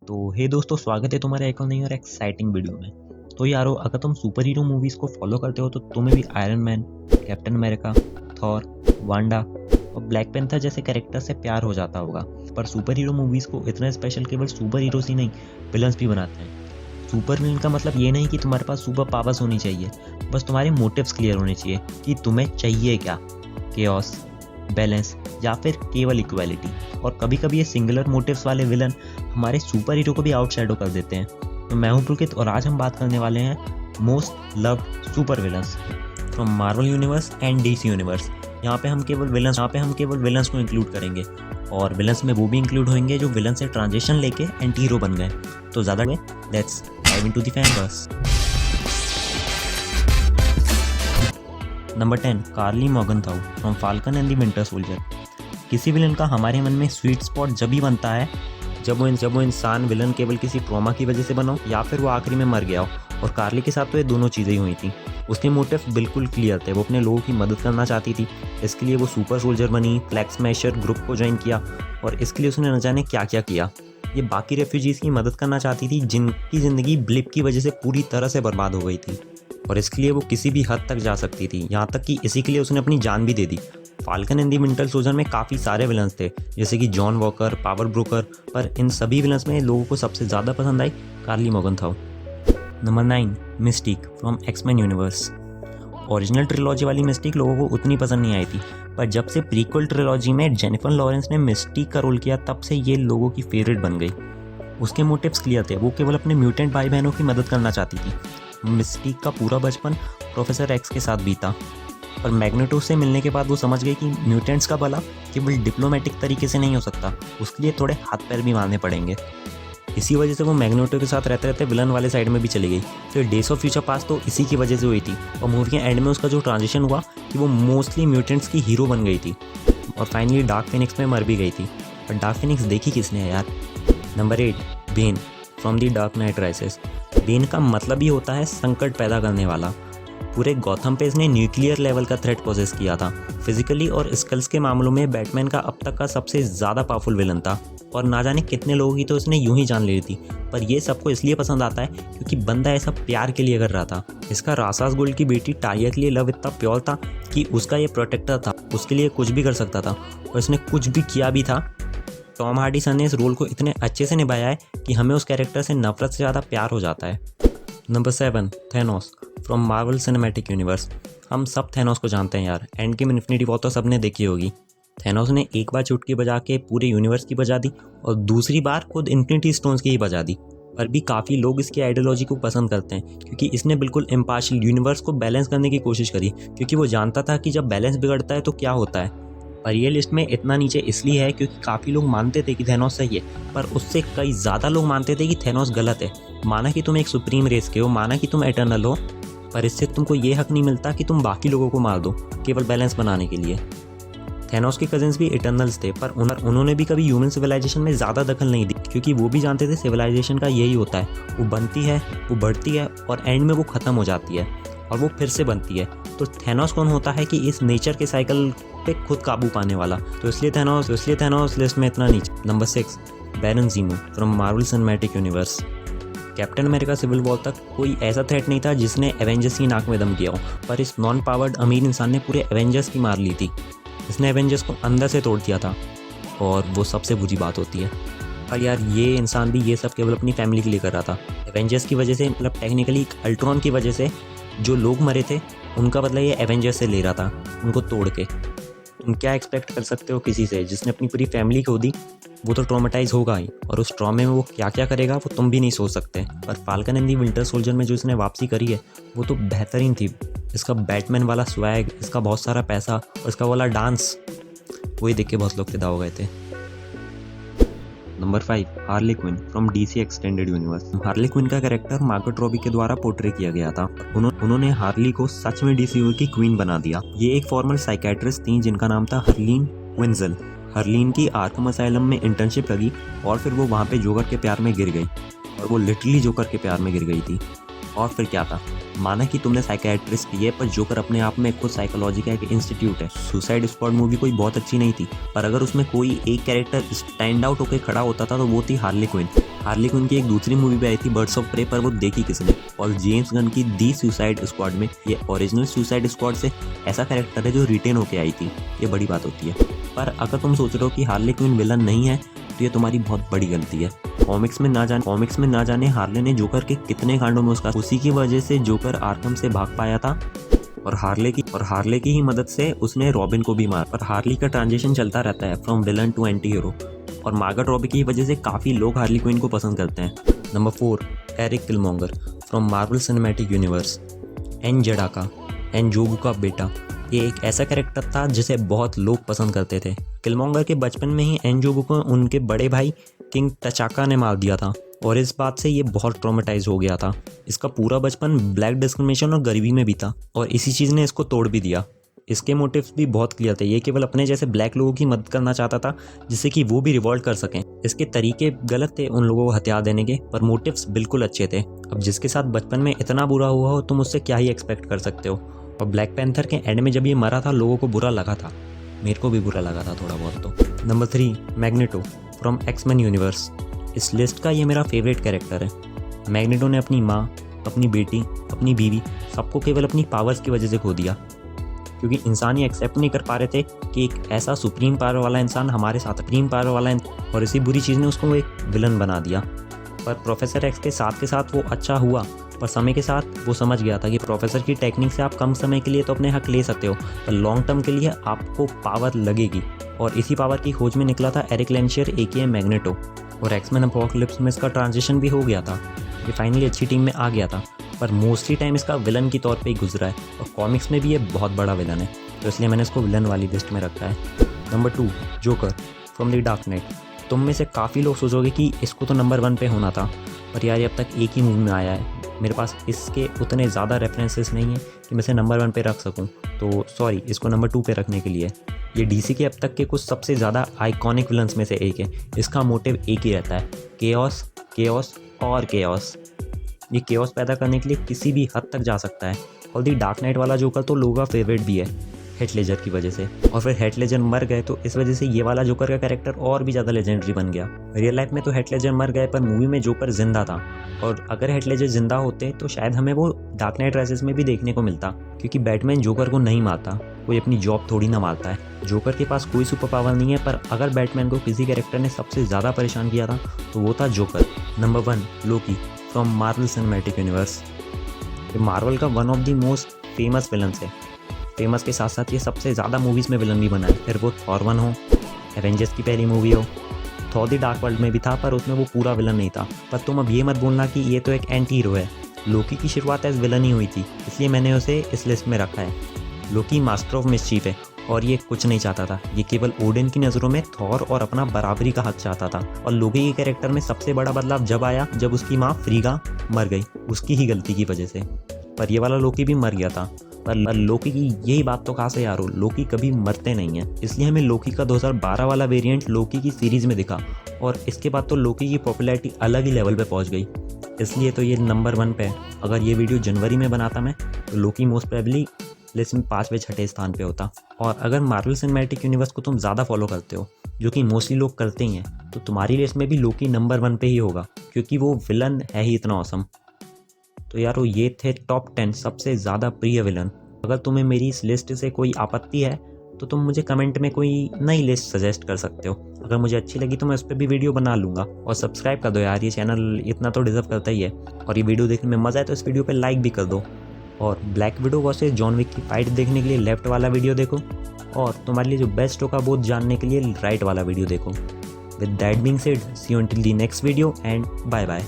तो हे दोस्तों, स्वागत है तुम्हारे एक और नई और एक्साइटिंग वीडियो में। तो यारो, अगर तुम सुपर हीरो मूवीज़ को फॉलो करते हो तो तुम्हें भी iron man, captain America, Thor, Wanda और ब्लैक पैंथर जैसे कैरेक्टर से प्यार हो जाता होगा। पर सुपर हीरो मूवीज़ को इतना स्पेशल केवल सुपर हीरोज ही नहीं, विलन्स भी बनाते हैं। सुपर विलन का मतलब ये नहीं कि तुम्हारे पास सुपर पावर्स होनी चाहिए, बस तुम्हारे मोटिव्स क्लियर होने चाहिए कि तुम्हें चाहिए क्या। केओस, बैलेंस या फिर केवल इक्वालिटी। और कभी कभी ये सिंगुलर मोटिव्स वाले विलन हमारे सुपर हीरो को भी आउटशैडो कर देते हैं। तो मैं हूं पुलकित और आज हम बात करने वाले हैं most loved super villains from Marvel universe and DC universe. यहाँ पे हम केवल विलन्स को इंक्लूड करेंगे और विलन्स में वो भी इंक्लूड होंगे जो विलन से ट्रांजिशन लेके एंटी हीरो बन गए। तो ज़्यादा में let's dive into the Fanverse. Number 10, Karli Morgenthau from Falcon and the Winter Soldier. किसी विलन का हमारे मन में स्वीट स्पॉट जब ही बनता है जब वो इंसान विलन केवल किसी ट्रॉमा की वजह से बना हो या फिर वो आखिरी में मर गया हो। और कार्ली के साथ तो ये दोनों चीज़ें ही हुई थी। उसके मोटिव बिल्कुल क्लियर थे, वो अपने लोगों की मदद करना चाहती थी। इसके लिए वो सुपर सोल्जर बनी, फ्लैग स्मैशर ग्रुप को ज्वाइन किया और इसके लिए उसने न जाने क्या क्या किया। ये बाकी रेफ्यूजीज़ की मदद करना चाहती थी जिनकी ज़िंदगी ब्लिप की वजह से पूरी तरह से बर्बाद हो गई थी और इसके लिए वो किसी भी हद तक जा सकती थी, यहाँ तक कि इसी के लिए उसने अपनी जान भी दे दी। Falcon and the Winter Soldier में काफ़ी सारे विलन्स थे जैसे कि जॉन वॉकर, पावर ब्रोकर, पर इन सभी विलन्स में लोगों को सबसे ज़्यादा पसंद आई Karli Morgenthau. Number 9, Mystique from X Men universe. Original trilogy वाली मिस्टिक लोगों को उतनी पसंद नहीं आई थी, पर जब से प्रीक्वल ट्रिलॉजी में जेनिफर लॉरेंस ने मिस्टिक का रोल किया तब से ये लोगों की फेवरेट बन गई। उसके मोटिव्स क्लियर थे, वो केवल अपने म्यूटेंट भाई बहनों की मदद करना चाहती थी। मिस्टिक का पूरा बचपन प्रोफेसर एक्स के साथ बीता, पर मैग्नेटो से मिलने के बाद वो समझ गई कि म्यूटेंट्स का भला केवल डिप्लोमेटिक तरीके से नहीं हो सकता, उसके लिए थोड़े हाथ पैर भी मारने पड़ेंगे। इसी वजह से वो मैग्नेटो के साथ रहते रहते विलन वाले साइड में भी चली गई। फिर डेज ऑफ फ्यूचर पास्ट तो इसी की वजह से हुई थी और मूवी के एंड में उसका जो ट्रांजिशन हुआ कि वो मोस्टली म्यूटेंट्स की हीरो बन गई थी और फाइनली डार्क फिनिक्स में मर भी गई थी। पर डार्क फिनिक्स देखी किसने है यार। Number 8, Ben from the dark night राइसेस। Ben का मतलब ही होता है संकट पैदा करने वाला। पूरे गॉथम पे इसने न्यूक्लियर लेवल का थ्रेट पोजेस किया था। फिजिकली और स्किल्स के मामलों में बैटमैन का अब तक का सबसे ज़्यादा पावरफुल विलन था और ना जाने कितने लोगों की तो इसने यूं ही जान ली थी। पर ये सबको इसलिए पसंद आता है क्योंकि बंदा ऐसा प्यार के लिए कर रहा था। इसका रासास गुल की बेटी टालिया के लिए लव इतना प्योर था कि उसका ये प्रोटेक्टर था, उसके लिए कुछ भी कर सकता था और इसने कुछ भी किया भी था। टॉम हार्डी सर ने इस रोल को इतने अच्छे से निभाया है कि हमें उस कैरेक्टर से नफरत से ज़्यादा प्यार हो जाता है। Number 7, Thanos from Marvel cinematic universe. हम सब थैनोस को जानते हैं यार, एंड गेम इन्फिनिटी वॉर तो सबने देखी होगी। थैनोस ने एक बार चुटकी बजा के पूरे यूनिवर्स की बजा दी और दूसरी बार खुद इन्फिनिटी स्टोन्स की ही बजा दी। पर भी काफ़ी लोग इसकी आइडियोलॉजी को पसंद करते हैं क्योंकि इसने बिल्कुल इम्पार्शियल यूनिवर्स को बैलेंस करने की कोशिश करी, क्योंकि वो जानता था कि जब बैलेंस बिगड़ता है तो क्या होता है। पर ये लिस्ट में इतना नीचे इसलिए है क्योंकि काफ़ी लोग मानते थे कि थैनोस सही है, पर उससे कई ज़्यादा लोग मानते थे कि थैनोस गलत है। माना कि तुम एक सुप्रीम रेस के हो, माना कि तुम एटर्नल हो, पर इससे तुमको ये हक नहीं मिलता कि तुम बाकी लोगों को मार दो केवल बैलेंस बनाने के लिए। थैनोस के कजिन्स भी इटर्नल्स थे, पर उन्होंने भी कभी ह्यूमन सिविलाइजेशन में ज़्यादा दखल नहीं दी क्योंकि वो भी जानते थे सिविलाइजेशन का यही होता है, वो बनती है, वो बढ़ती है और एंड में वो ख़त्म हो जाती है और वो फिर से बनती है। तो थैनोस कौन होता है कि इस नेचर के साइकिल पे खुद काबू पाने वाला। तो इसलिए थैनोस लिस्ट में इतना नीचे। Number 6, Baron Zemo from Marvel cinematic universe. Captain America civil war तक कोई ऐसा थ्रेट नहीं था जिसने एवेंजर्स की नाक में दम किया हो, पर इस नॉन पावर्ड अमीर इंसान ने पूरे एवेंजर्स की मार ली थी। इसने एवेंजर्स को अंदर से तोड़ दिया था और वो सबसे बुरी बात होती है। पर यार ये इंसान भी ये सब केवल अपनी फैमिली के लिए कर रहा था। एवेंजर्स की वजह से, मतलब टेक्निकली अल्ट्रॉन की वजह से जो लोग मरे थे उनका बदला ये एवेंजर्स से ले रहा था, उनको तोड़ के। तुम क्या एक्सपेक्ट कर सकते हो किसी से जिसने अपनी पूरी फैमिली खो दी। वो तो ट्रॉमेटाइज होगा ही और उस ट्रॉमे में वो क्या क्या करेगा वो तुम भी नहीं सोच सकते। पर falcon and the Winter Soldier में जो इसने वापसी करी है वो तो बेहतरीन थी। इसका बैटमैन वाला स्वैग, इसका बहुत सारा पैसा और इसका वाला डांस, वही देख के बहुत लोग फिदा हो गए थे। Number 5, Harley Quinn from DC extended universe. Harley Quinn का कैरेक्टर मार्गरेट रॉबी के द्वारा पोर्ट्रे किया गया था। उन्होंने हार्ली को सच में डीसी की क्वीन बना दिया। ये एक फॉर्मल साइकेट्रिस्ट थी जिनका नाम था हर्लीन विंजल। हर्लीन की आर्कम असाइलम में इंटर्नशिप लगी और फिर वो वहाँ पे जोकर के प्यार में गिर गई और वो लिटरली जोकर के प्यार में गिर गई थी। और फिर क्या था, माना कि तुमने साइकियाट्रिस्ट की है, पर जोकर अपने आप में खुद साइकोलॉजी का एक इंस्टीट्यूट है। सुसाइड स्क्वाड मूवी कोई बहुत अच्छी नहीं थी, पर अगर उसमें कोई एक कैरेक्टर स्टैंड आउट होकर खड़ा होता था तो वो थी हार्ली क्विन। हार्ली क्विन की एक दूसरी मूवी भी आई थी बर्ड्स ऑफ प्रे, पर वो देखी किसने। और जेम्स गन की दी सुसाइड स्क्वाड में ये ओरिजिनल सुसाइड स्क्वाड से ऐसा कैरेक्टर है जो रिटेन होके आई थी, ये बड़ी बात होती है। पर अगर तुम सोच रहे हो कि हार्ली क्विन विलन नहीं है तो ये तुम्हारी बहुत बड़ी गलती है। कॉमिक्स में ना जाने हार्ले ने जोकर के कितने कांडों में उसी की वजह से जोकर आर्कम से भाग पाया था, और हार्ले की ही मदद से उसने रॉबिन को भी मारा। पर हार्ली का ट्रांजिशन चलता रहता है from villain to anti hero, और मार्गरेट रॉबी की वजह से काफ़ी लोग हार्ली क्विन को पसंद करते हैं। Number 4, Erik Killmonger from Marvel cinematic universe. N'Jadaka, N'Jobu का बेटा, ये एक ऐसा कैरेक्टर था जिसे बहुत लोग पसंद करते थे। किलमोंगर के बचपन में ही एन जोगू को उनके बड़े भाई किंग तचाका ने मार दिया था, और इस बात से ये बहुत ट्रॉमेटाइज हो गया था। इसका पूरा बचपन ब्लैक डिस्क्रिमिनेशन और गरीबी में बीता, और इसी चीज़ ने इसको तोड़ भी दिया। इसके मोटिव्स भी बहुत क्लियर थे, ये केवल अपने जैसे ब्लैक लोगों की मदद करना चाहता था जिससे कि वो भी रिवॉल्ट कर सकें। इसके तरीके गलत थे उन लोगों को हथियार देने के, पर मोटिव्स बिल्कुल अच्छे थे। अब जिसके साथ बचपन में इतना बुरा हुआ हो तुम उससे क्या ही एक्सपेक्ट कर सकते हो। और ब्लैक पैंथर के एंड में जब ये मरा था लोगों को बुरा लगा था, मेरे को भी बुरा लगा था थोड़ा बहुत तो। Number 3, magneto from X Men universe. इस लिस्ट का ये मेरा फेवरेट कैरेक्टर है। मैग्नेटो ने अपनी माँ, अपनी बेटी, अपनी बीवी, सबको केवल अपनी पावर्स की वजह से खो दिया, क्योंकि इंसान ये एक्सेप्ट नहीं कर पा रहे थे कि एक ऐसा सुप्रीम पावर वाला इंसान हमारे साथ सुप्रीम पावर वाला, और इसी बुरी चीज़ ने उसको एक विलन बना दिया। पर प्रोफेसर एक्स के साथ वो अच्छा हुआ, पर समय के साथ वो समझ गया था कि प्रोफेसर की टेक्निक से आप कम समय के लिए तो अपने हक ले सकते हो, पर लॉन्ग टर्म के लिए आपको पावर लगेगी। और इसी पावर की खोज में निकला था एरिक लेंशियर एके मैग्नेटो, और एक्स-मैन अपोकलिप्स में इसका ट्रांजिशन भी हो गया था। ये फाइनली अच्छी टीम में आ गया था, पर मोस्टली टाइम इसका विलन की तौर पे ही गुजरा है, और कॉमिक्स में भी ये बहुत बड़ा विलन है, तो इसलिए मैंने इसको विलन वाली लिस्ट में रखा है। Number 2, joker from the dark night. तुम में से काफ़ी लोग सोचोगे कि इसको तो नंबर 1 पे होना था, पर यार ये अब तक एक ही मूवी में आया है। मेरे पास इसके उतने ज़्यादा रेफरेंसेस नहीं हैं कि मैं इसे नंबर 1 पे रख सकूं, तो सॉरी, इसको नंबर 2 पे रखने के लिए। ये डीसी के अब तक के कुछ सबसे ज़्यादा आइकॉनिक विलन्स में से एक है। इसका मोटिव एक ही रहता है, केओस, केओस और केओस। ये केओस पैदा करने के लिए किसी भी हद तक जा सकता है, और दी डार्क नाइट वाला जोकर तो लोगों का फेवरेट भी है हेथ लेजर की वजह से, और फिर हेथ लेजर मर गए तो इस वजह से ये वाला जोकर का कैरेक्टर और भी ज़्यादा लेजेंडरी बन गया। रियल लाइफ में तो हेथ लेजर मर गए, पर मूवी में जोकर जिंदा था, और अगर हेथ लेजर जिंदा होते तो शायद हमें वो डार्क नाइट राइजेस में भी देखने को मिलता, क्योंकि बैटमैन जोकर को नहीं मारता, कोई अपनी जॉब थोड़ी ना मारता है। जोकर के पास कोई सुपर पावर नहीं है, पर अगर बैटमैन को किसी कैरेक्टर ने सबसे ज़्यादा परेशान किया था तो वो था joker. Number 1, Loki from Marvel cinematic universe. ये मार्वल का one of the most famous villains है। फेमस के साथ साथ ये सबसे ज़्यादा मूवीज़ में विलन भी बना है, फिर वो थॉर 1 हो, एवेंजर्स की पहली मूवी हो, थॉर द डार्क वर्ल्ड में भी था, पर उसमें वो पूरा विलन नहीं था। पर तुम अब ये मत बोलना कि ये तो एक एंटी हीरो है। लोकी की शुरुआत एज विलन ही हुई थी, इसलिए मैंने उसे इस लिस्ट में रखा है। लोकी मास्टर ऑफ मिस्चीफ है, और ये कुछ नहीं चाहता था, ये केवल ओडिन की नज़रों में थॉर और अपना बराबरी का हक चाहता था। और लोकी के कैरेक्टर में सबसे बड़ा बदलाव जब आया जब उसकी माँ फ्रीगा मर गई, उसकी ही गलती की वजह से। पर ये वाला लोकी भी मर गया था, पर लोकी की यही बात तो कहाँ से यार हो, लोकी कभी मरते नहीं हैं, इसलिए हमें लोकी का 2012 वाला वेरिएंट लोकी की सीरीज़ में दिखा, और इसके बाद तो लोकी की पॉपुलैरिटी अलग ही लेवल पे पहुंच गई, इसलिए तो ये नंबर 1 पे है। अगर ये वीडियो जनवरी में बनाता मैं तो लोकी मोस्ट प्रोबेबली लिस्ट में 5वें 6ठे स्थान पे होता। और अगर मार्वल सिनेमैटिक यूनिवर्स को तुम ज़्यादा फॉलो करते हो, जो कि मोस्टली लोग करते ही हैं, तो तुम्हारी लिस्ट में भी लोकी नंबर 1 पे ही होगा, क्योंकि वो विलन है ही इतना ऑसम। तो यारो ये थे टॉप 10 सबसे ज़्यादा प्रिय विलन। अगर तुम्हें मेरी इस लिस्ट से कोई आपत्ति है तो तुम मुझे कमेंट में कोई नई लिस्ट सजेस्ट कर सकते हो। अगर मुझे अच्छी लगी तो मैं उस पर भी वीडियो बना लूँगा। और सब्सक्राइब कर दो यार, ये चैनल इतना तो डिजर्व करता ही है। और ये वीडियो देखने में मज़ा आए तो इस वीडियो पे लाइक भी कर दो। और Black Widow versus John Wick की फाइट देखने के लिए लेफ्ट वाला वीडियो देखो, और तुम्हारे लिए जो बेस्ट होगा वो जानने के लिए राइट वाला वीडियो देखो। With that being said, see you until the next video and bye bye.